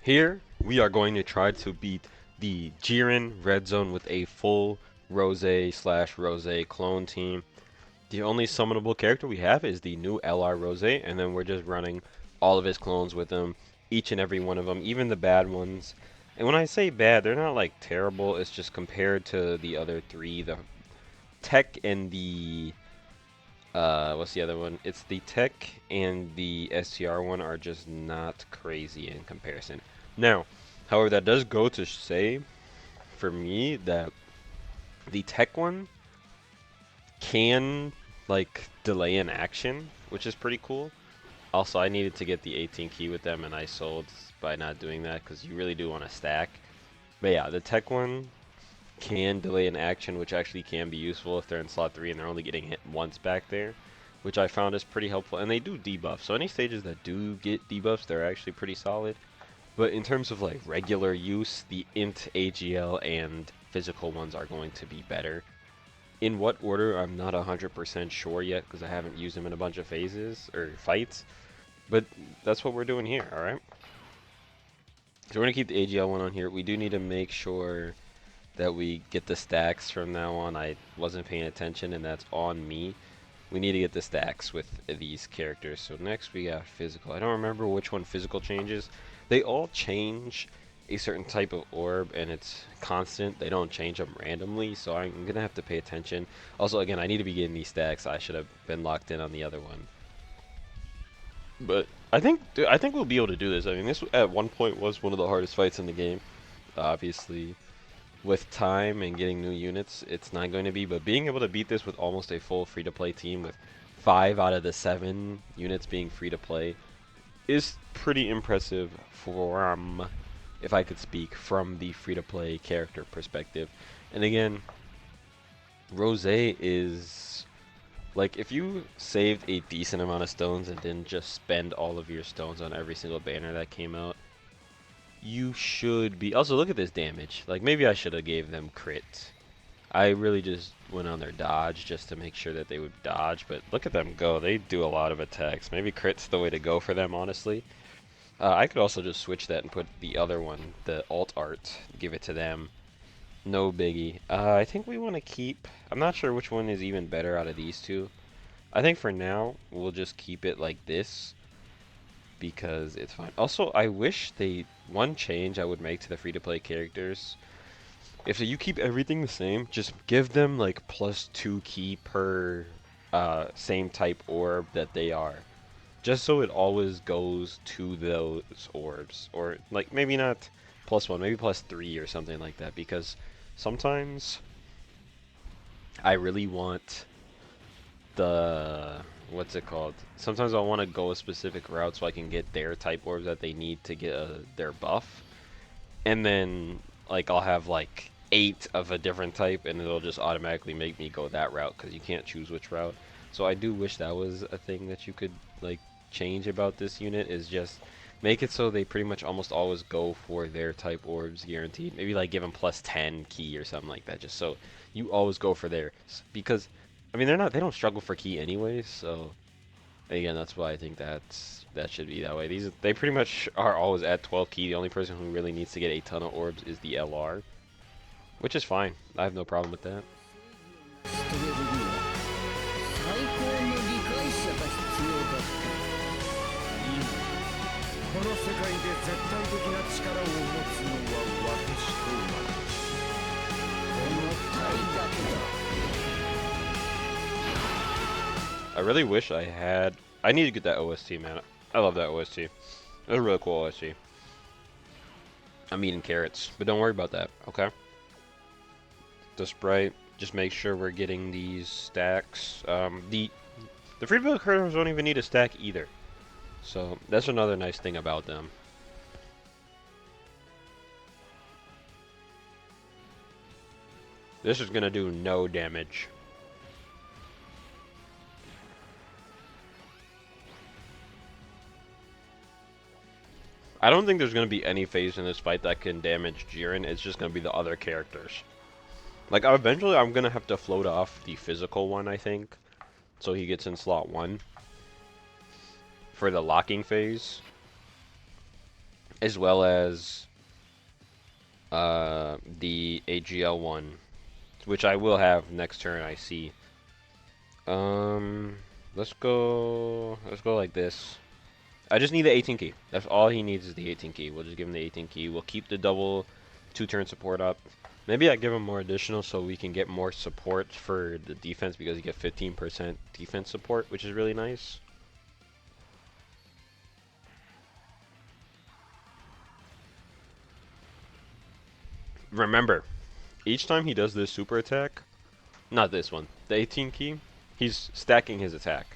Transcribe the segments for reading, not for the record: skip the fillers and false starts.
Here, we are going to try to beat the Jiren Red Zone with a full Rose/Rose clone team. The only summonable character we have is the new LR Rose, and then we're just running all of his clones with him, each and every one of them, even the bad ones. And when I say bad, they're not like terrible, it's just compared to the other three, the Tech and the what's the other one? It's the Tech and the STR one are just not crazy in comparison. Now, however, that does go to say for me that the Tech one can like delay an action, which is pretty cool. Also, I needed to get the 18 key with them, and I sold by not doing that because you really do want to stack. But yeah, the Tech one can delay an action, which actually can be useful if they're in slot 3 and they're only getting hit once back there, which I found is pretty helpful. And they do debuff, so any stages that do get debuffs, they're actually pretty solid. But in terms of like regular use, the int, AGL, and physical ones are going to be better. In what order, I'm not 100% sure yet because I haven't used them in a bunch of phases or fights. But that's what we're doing here, alright? So we're going to keep the AGL one on here. We do need to make sure that we get the stacks from now on. I wasn't paying attention, and that's on me. We need to get the stacks with these characters. So next we got physical. I don't remember which one physical changes. They all change a certain type of orb, and it's constant. They don't change them randomly, so I'm going to have to pay attention. Also, again, I need to be getting these stacks. I should have been locked in on the other one. But I think we'll be able to do this. I mean, this at one point was one of the hardest fights in the game. Obviously, with time and getting new units, it's not going to be, but being able to beat this with almost a full free-to-play team with 5 out of the 7 units being free-to-play is pretty impressive from, if I could speak, from the free-to-play character perspective. And again, Rose is, like, if you saved a decent amount of stones and didn't just spend all of your stones on every single banner that came out, you should be. Also, look at this damage. Like, maybe I should have gave them crit. I really just went on their dodge just to make sure that they would dodge, but look at them go. They do a lot of attacks. Maybe crit's the way to go for them, honestly. I could also just switch that and put the other one, the alt art, give it to them. No biggie. I think we want to keep. I'm not sure which one is even better out of these two. I think for now, we'll just keep it like this, because it's fine. Also, I wish one change I would make to the free-to-play characters, if you keep everything the same, just give them like +2 key per same type orb that they are. Just so it always goes to those orbs. Or like maybe not +1, maybe +3 or something like that, because sometimes I really want the, what's it called? Sometimes I want to go a specific route so I can get their type orbs that they need to get their buff. And then, like, I'll have, like, 8 of a different type, and it'll just automatically make me go that route, because you can't choose which route. So I do wish that was a thing that you could, like, change about this unit, is just make it so they pretty much almost always go for their type orbs guaranteed. Maybe, like, give them +10 key or something like that, just so you always go for theirs. Because, I mean, they don't struggle for key anyways, so again, that's why I think that should be that way. They pretty much are always at 12 key. The only person who really needs to get a ton of orbs is the LR, which is fine. I have no problem with that. I really wish I had. I need to get that OST, man. I love that OST. It's a really cool OST. I'm eating carrots, but don't worry about that, okay? The Sprite, just make sure we're getting these stacks. The free-to-play characters don't even need a stack either. So that's another nice thing about them. This is gonna do no damage. I don't think there's going to be any phase in this fight that can damage Jiren. It's just going to be the other characters. Like, eventually I'm going to have to float off the physical one, I think. So he gets in slot 1 for the locking phase. as well as the AGL one, which I will have next turn. I see. Um, let's go like this. I just need the 18 key. That's all he needs is the 18 key. We'll just give him the 18 key. We'll keep the double 2-turn support up. Maybe I give him more additional so we can get more support for the defense because you get 15% defense support, which is really nice. Remember, each time he does this super attack, not this one, the 18 key, he's stacking his attack.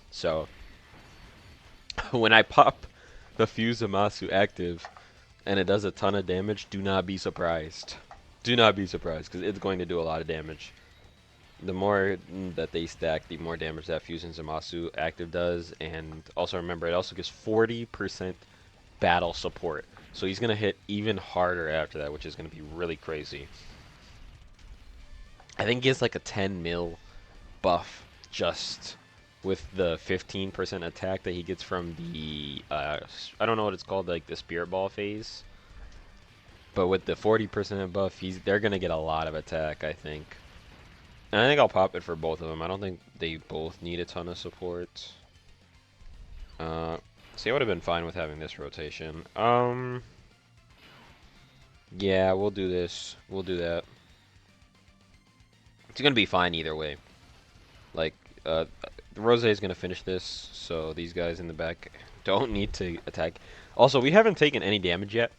So, when I pop the Fuse Zamasu active and it does a ton of damage, do not be surprised. Do not be surprised, because it's going to do a lot of damage. The more that they stack, the more damage that Fusion Zamasu active does, and also remember, it also gives 40% battle support. So he's going to hit even harder after that, which is going to be really crazy. I think he gets like a 10 mil buff just with the 15% attack that he gets from the, I don't know what it's called, like the Spirit Ball phase. But with the 40% buff, they're going to get a lot of attack, I think. And I think I'll pop it for both of them. I don't think they both need a ton of support. See, I would have been fine with having this rotation. Yeah, we'll do this. We'll do that. It's going to be fine either way. Like, Rose is going to finish this, so these guys in the back don't need to attack. Also, we haven't taken any damage yet.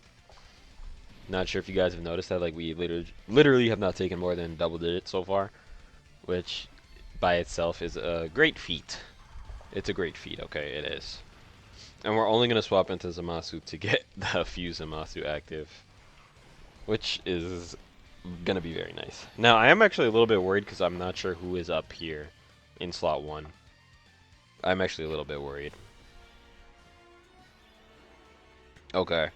Not sure if you guys have noticed that. Like, we literally have not taken more than double digits so far, which by itself is a great feat. It's a great feat, okay, it is. And we're only going to swap into Zamasu to get the Fuse Zamasu active, which is going to be very nice. Now, I am actually a little bit worried because I'm not sure who is up here in slot 1. I'm actually a little bit worried. Okay.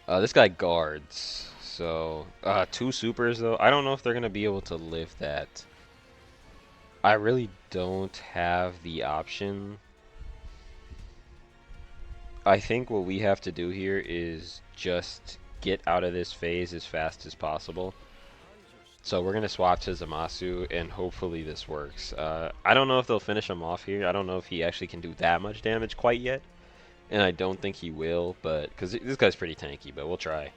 This guy guards. So, 2 supers though. I don't know if they're going to be able to live that. I really don't have the option. I think what we have to do here is just get out of this phase as fast as possible. So we're going to swap to Zamasu, and hopefully this works. I don't know if they'll finish him off here. I don't know if he actually can do that much damage quite yet. And I don't think he will, but because this guy's pretty tanky, but we'll try.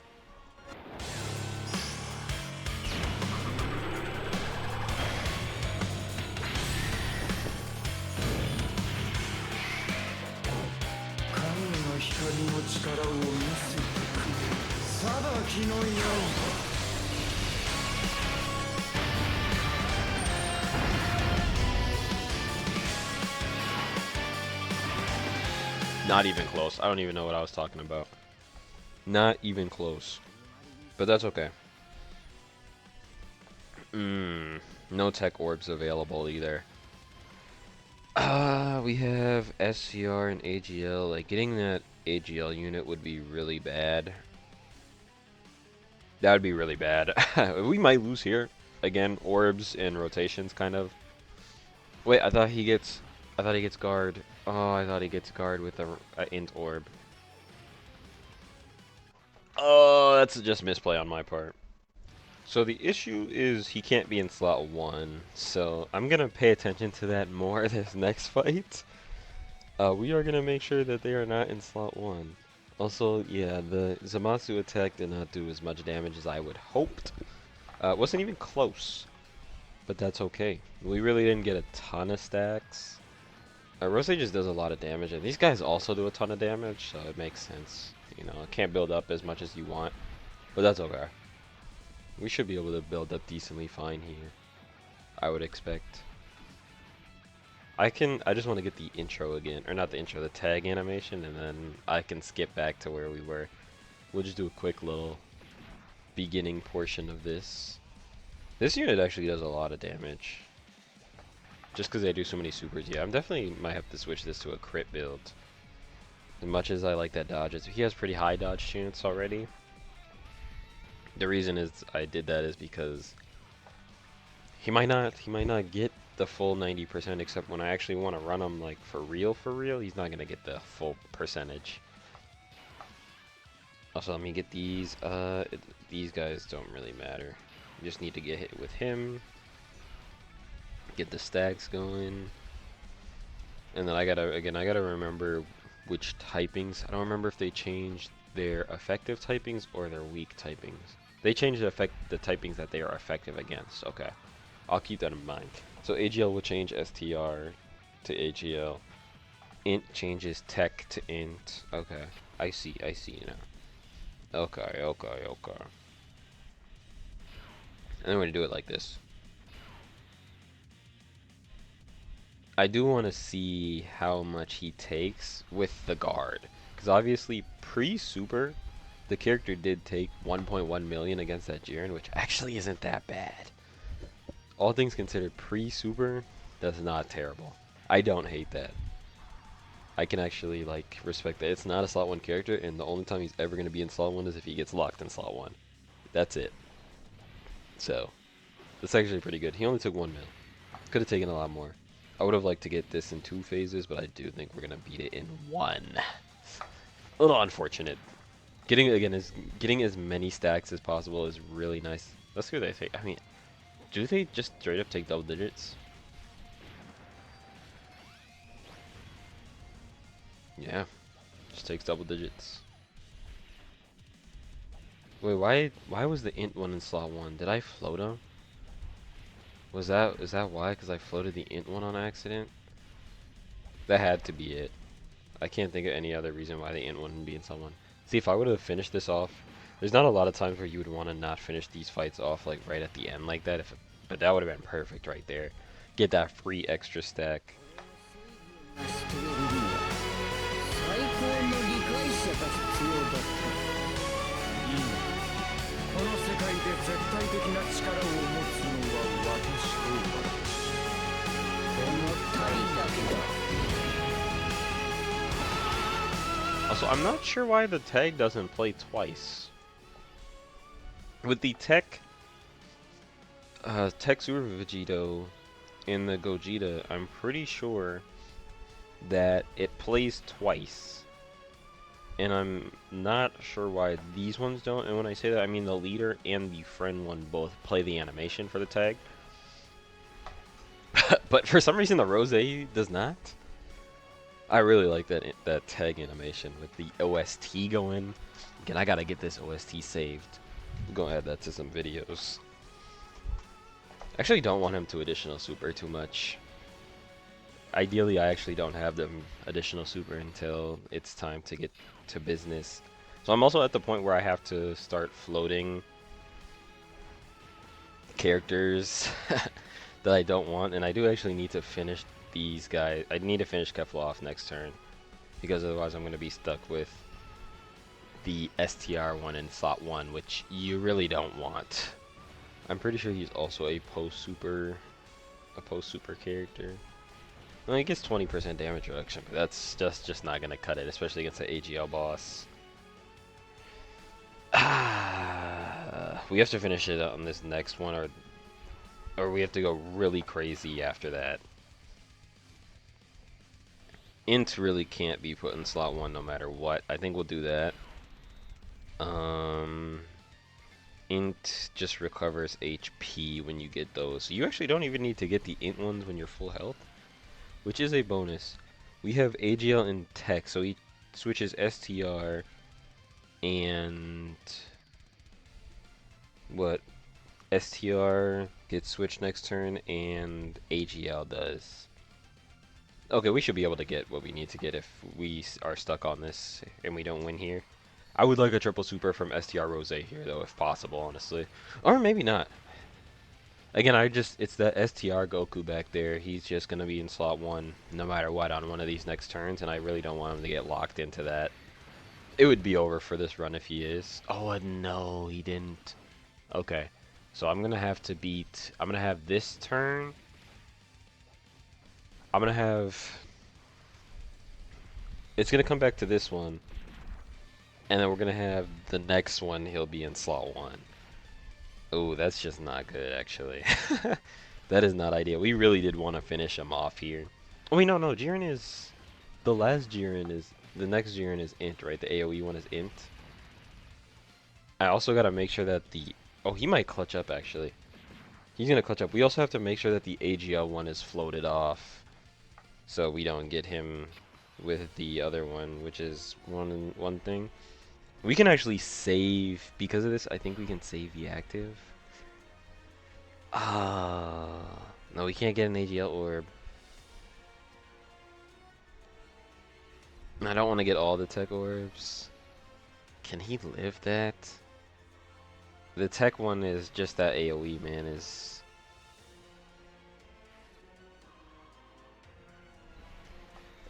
Not even close. I don't even know what I was talking about. Not even close. But that's okay. No tech orbs available either. We have SCR and AGL. Like, getting that AGL unit would be really bad. That would be really bad. We might lose here. Again, orbs and rotations, kind of. Wait, I thought he gets guard. Oh, I thought he gets guard with a int orb. Oh, that's just misplay on my part. So the issue is he can't be in slot 1, so I'm going to pay attention to that more this next fight. We are going to make sure that they are not in slot 1. Also, yeah, the Zamasu attack did not do as much damage as I would hoped. Wasn't even close, but that's okay. We really didn't get a ton of stacks. Rose just does a lot of damage, and these guys also do a ton of damage, so it makes sense. You know, it can't build up as much as you want, but that's okay. We should be able to build up decently fine here, I would expect. I just want to get the intro again, or not the intro, the tag animation, and then I can skip back to where we were. We'll just do a quick little beginning portion of this. This unit actually does a lot of damage. Just because they do so many supers. Yeah, I'm definitely might have to switch this to a crit build. As much as I like that dodge, he has pretty high dodge chance already. The reason is I did that is because he might not get the full 90%, except when I actually want to run him like for real, he's not gonna get the full percentage. Also, let me get these. These guys don't really matter. You just need to get hit with him. Get the stacks going. And then I gotta remember which typings. I don't remember if they changed their effective typings or their weak typings. They changed the typings that they are effective against. Okay, I'll keep that in mind. So AGL will change STR to AGL. Int changes tech to int. Okay, I see now. Okay. And then we're gonna do it like this. I do want to see how much he takes with the guard. Because obviously, pre-super, the character did take 1.1 million against that Jiren, which actually isn't that bad. All things considered, pre-super, that's not terrible. I don't hate that. I can actually, like, respect that. It's not a slot 1 character, and the only time he's ever going to be in slot 1 is if he gets locked in slot 1. That's it. So, that's actually pretty good. He only took 1 mil. Could have taken a lot more. I would have liked to get this in 2 phases, but I do think we're gonna beat it in 1. A little unfortunate. Getting as many stacks as possible is really nice. Let's see what they take. I mean, do they just straight up take double digits? Yeah, just takes double digits. Wait, why was the int one in slot 1? Did I float him? Is that why? Because I floated the int one on accident? That had to be it. I can't think of any other reason why the int wouldn't be in someone. See, if I would have finished this off, there's not a lot of times where you would want to not finish these fights off like right at the end like that. But that would have been perfect right there. Get that free extra stack. Also, I'm not sure why the tag doesn't play twice. With the tech Super Vegito in the Gogeta, I'm pretty sure that it plays twice. And I'm not sure why these ones don't. And when I say that, I mean the leader and the friend one both play the animation for the tag. But for some reason the Rose does not. I really like that tag animation with the OST going. Again, I gotta get this OST saved. I'm gonna add that to some videos. Actually don't want him to additional super too much. Ideally, I actually don't have them additional super until it's time to get to business. So I'm also at the point where I have to start floating characters that I don't want, and I do actually need to finish these guys. I need to finish Kefla off next turn, because otherwise I'm going to be stuck with the STR one in slot 1, which you really don't want. I'm pretty sure he's also a post-super character. Well, he gets 20% damage reduction, but that's just not going to cut it, especially against the AGL boss. We have to finish it on this next one, or we have to go really crazy after that. Int really can't be put in slot 1 no matter what. I think we'll do that. Int just recovers HP when you get those. So you actually don't even need to get the int ones when you're full health, which is a bonus. We have AGL and tech, so he switches STR and what? STR gets switched next turn and AGL does. Okay, we should be able to get what we need to get if we are stuck on this and we don't win here. I would like a triple super from STR Rose here, though, if possible, honestly. Or maybe not. Again, it's that STR Goku back there. He's just going to be in slot 1 no matter what on one of these next turns, and I really don't want him to get locked into that. It would be over for this run if he is. Oh, no, he didn't. Okay, so I'm going to have to beat... I'm going to have this turn... I'm going to have... It's going to come back to this one. And then we're going to have the next one, he'll be in slot 1. Oh, that's just not good, actually. That is not ideal. We really did want to finish him off here. Oh, wait, no. Jiren is... The last Jiren is... The next Jiren is int, right? The AoE one is int. I also gotta make sure that the... Oh, he might clutch up, actually. He's gonna clutch up. We also have to make sure that the AGL one is floated off, so we don't get him with the other one, which is one thing. We can actually save, because of this, I think we can save the active. No, we can't get an AGL orb. I don't want to get all the tech orbs. Can he live that? The tech one is just that AoE, man, is...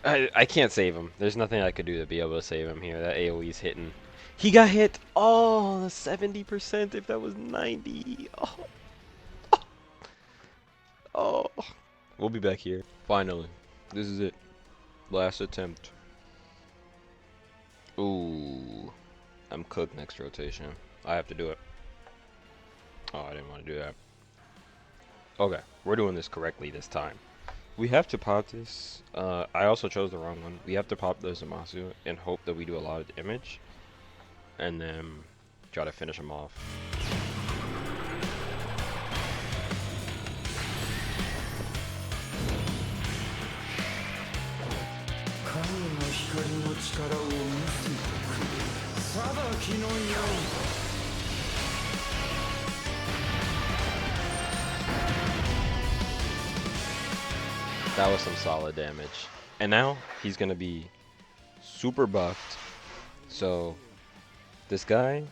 I can't save him. There's nothing I could do to be able to save him here. That AoE's hitting. He got hit! Oh, 70% if that was 90. Oh. Oh. We'll be back here. Finally. This is it. Last attempt. Ooh. I'm cooked next rotation. I have to do it. Oh, I didn't want to do that. Okay, we're doing this correctly this time. We have to pop this. I also chose the wrong one. We have to pop the Zamasu and hope that we do a lot of damage. And then try to finish him off. That was some solid damage. And now he's gonna be super buffed. So this guy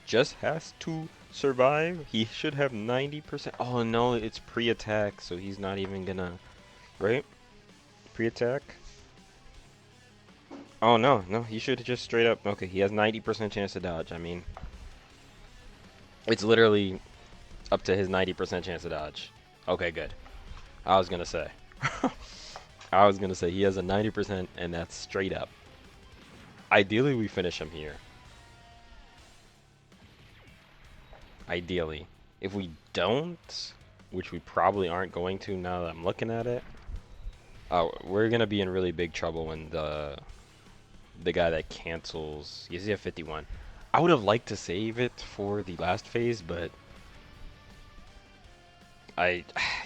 just has to survive. He should have 90%. Oh no, it's pre-attack, so he's not even gonna, right? Pre-attack. Oh no, no, he should just straight up. Okay, he has 90% chance to dodge. I mean, it's literally up to his 90% chance to dodge. Okay, good. I was gonna say. I was gonna say he has a 90% and that's straight up. Ideally, we finish him here. Ideally. If we don't, which we probably aren't going to now that I'm looking at it, we're gonna be in really big trouble when the guy that cancels, he's at 51. I would have liked to save it for the last phase, but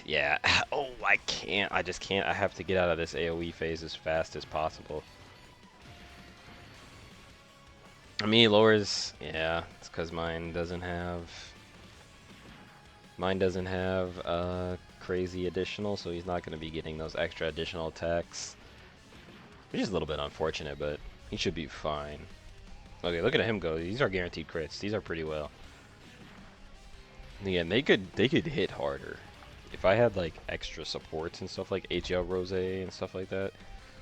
yeah. Oh, I can't. I just can't. I have to get out of this AoE phase as fast as possible. I mean, he lowers, yeah, it's because mine doesn't have crazy additional, so he's not going to be getting those extra additional attacks. Which is a little bit unfortunate, but he should be fine. Okay, look at him go. These are guaranteed crits. These are pretty well. Again, they could hit harder. If I had like extra supports and stuff like HL Rose and stuff like that,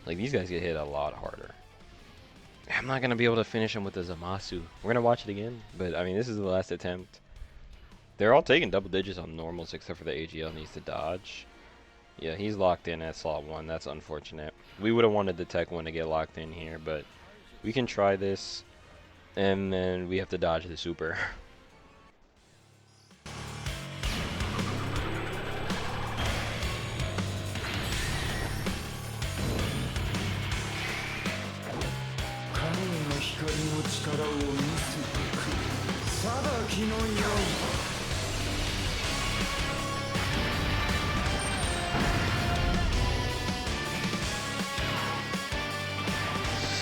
like these guys get hit a lot harder. I'm not gonna be able to finish him with the Zamasu. We're gonna watch it again, but I mean this is the last attempt. They're all taking double digits on normals except for the AGL needs to dodge. Yeah, he's locked in at slot 1. That's unfortunate. We would have wanted the tech one to get locked in here, but we can try this, and then we have to dodge the super.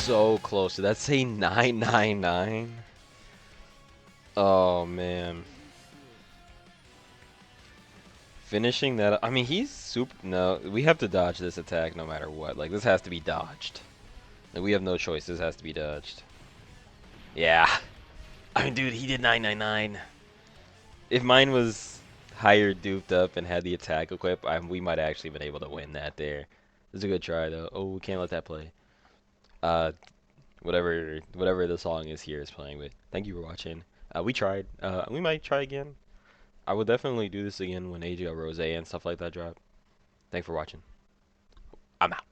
So close. Did that say 999? Oh man. Finishing that. I mean, he's super. No, we have to dodge this attack no matter what. Like, this has to be dodged. Like, we have no choice. This has to be dodged. Yeah. I mean, dude, he did 999. If mine was higher duped up and had the attack equipped, we might have actually been able to win that there. It's a good try, though. Oh, we can't let that play. Whatever the song is here is playing with. Thank you for watching. We tried. We might try again. I would definitely do this again when AGL Rose and stuff like that drop. Thanks for watching. I'm out.